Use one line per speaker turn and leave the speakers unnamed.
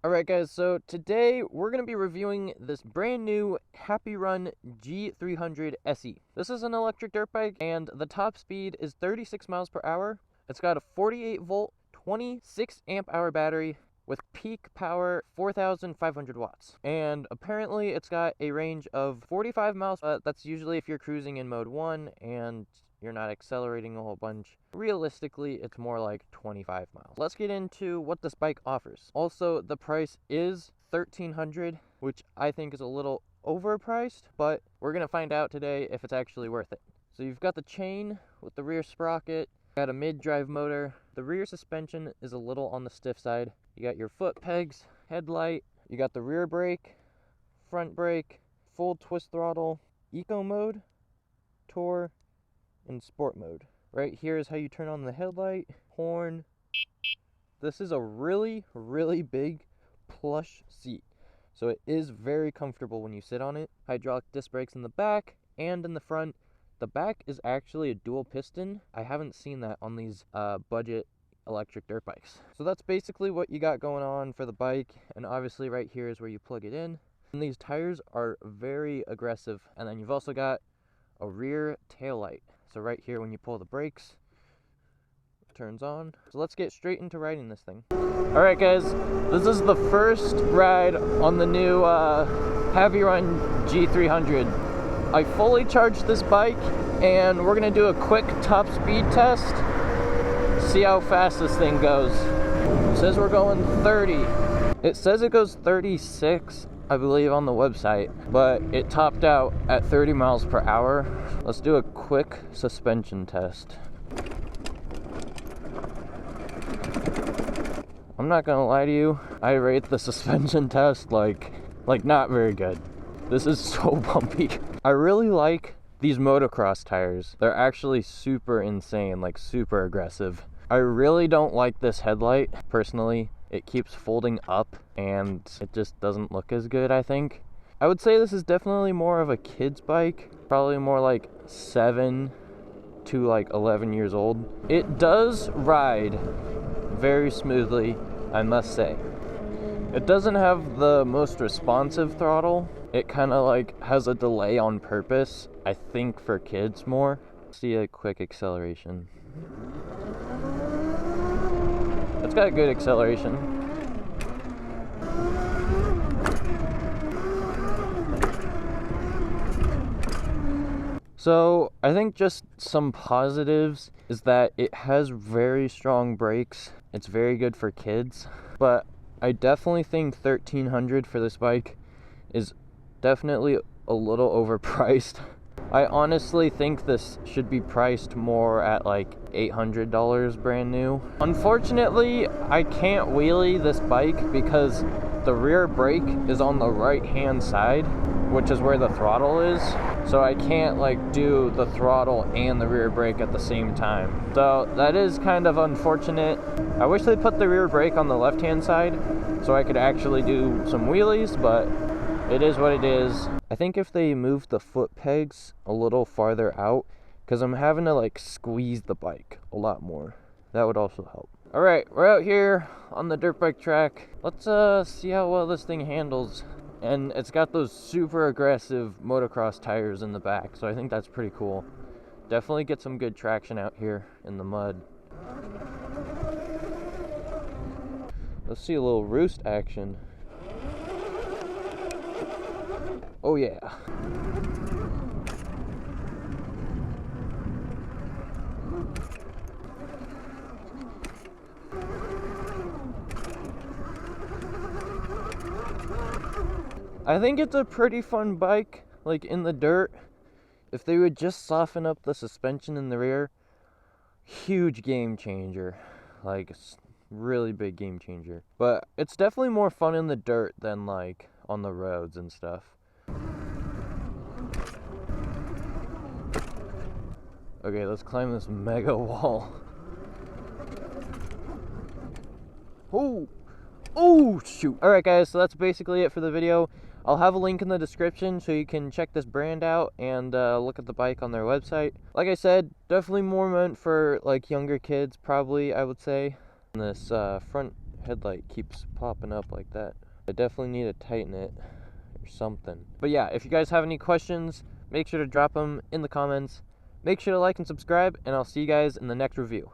Alright guys, so today we're going to be reviewing this brand new HappyRun G300SE. This is an electric dirt bike and the top speed is 36 miles per hour. It's got a 48 volt, 26 amp hour battery with peak power 4,500 watts. And apparently it's got a range of 45 miles. That's usually if you're cruising in mode 1 and you're not accelerating a whole bunch. Realistically, it's more like 25 miles. Let's get into what this bike offers. Also, the price is $1,300, which I think is a little overpriced, but we're gonna find out today if it's actually worth it. So you've got the chain with the rear sprocket, got a mid-drive motor. The rear suspension is a little on the stiff side. You got your foot pegs, headlight, you got the rear brake, front brake, full twist throttle, eco mode, tour, in sport mode. Right here is how you turn on the headlight, horn. This is a really big plush seat, so it is very comfortable when you sit on it. Hydraulic disc brakes in the back and in the front. The back is actually a dual piston. I haven't seen that on these budget electric dirt bikes. So that's basically what you got going on for the bike, and obviously right here is where you plug it in. And these tires are very aggressive, and then you've also got a rear tail light. So right here when you pull the brakes, it turns on. So let's get straight into riding this thing. Alright guys, this is the first ride on the new HappyRun G300. I fully charged this bike and we're gonna do a quick top speed test. See how fast this thing goes. It says we're going 30. It says it goes 36, I believe, on the website, but it topped out at 30 miles per hour. Let's do a quick suspension test. I'm not gonna lie to you, I rate the suspension test like not very good. This is so bumpy. I really like these motocross tires. They're actually super insane, like super aggressive. I really don't like this headlight, personally. It keeps folding up and it just doesn't look as good, I think. I would say this is definitely more of a kid's bike, probably more like 7 to like 11 years old. It does ride very smoothly, I must say. It doesn't have the most responsive throttle. It kind of like has a delay on purpose, I think for kids more. See a quick acceleration. It's got good acceleration. So I think just some positives is that it has very strong brakes. It's very good for kids, but I definitely think $1,300 for this bike is definitely a little overpriced. I honestly think this should be priced more at like $800 brand new. Unfortunately, I can't wheelie this bike because the rear brake is on the right hand side, which is where the throttle is. So I can't like do the throttle and the rear brake at the same time. So that is kind of unfortunate. I wish they put the rear brake on the left hand side so I could actually do some wheelies, but it is what it is. I think if they moved the foot pegs a little farther out, because I'm having to like squeeze the bike a lot more, that would also help. Alright, we're out here on the dirt bike track. Let's see how well this thing handles. And it's got those super aggressive motocross tires in the back, so I think that's pretty cool. Definitely get some good traction out here in the mud. Let's see a little roost action. Oh yeah. I think it's a pretty fun bike, like in the dirt. If they would just soften up the suspension in the rear, huge game changer. Like, really big game changer. But it's definitely more fun in the dirt than like on the roads and stuff. Okay, let's climb this mega wall. Oh, shoot. Alright guys, so that's basically it for the video. I'll have a link in the description so you can check this brand out and look at the bike on their website. Like I said, definitely more meant for like younger kids, probably, I would say. This front headlight keeps popping up like that. I definitely need to tighten it or something. But yeah, if you guys have any questions, make sure to drop them in the comments. Make sure to like and subscribe, and I'll see you guys in the next review.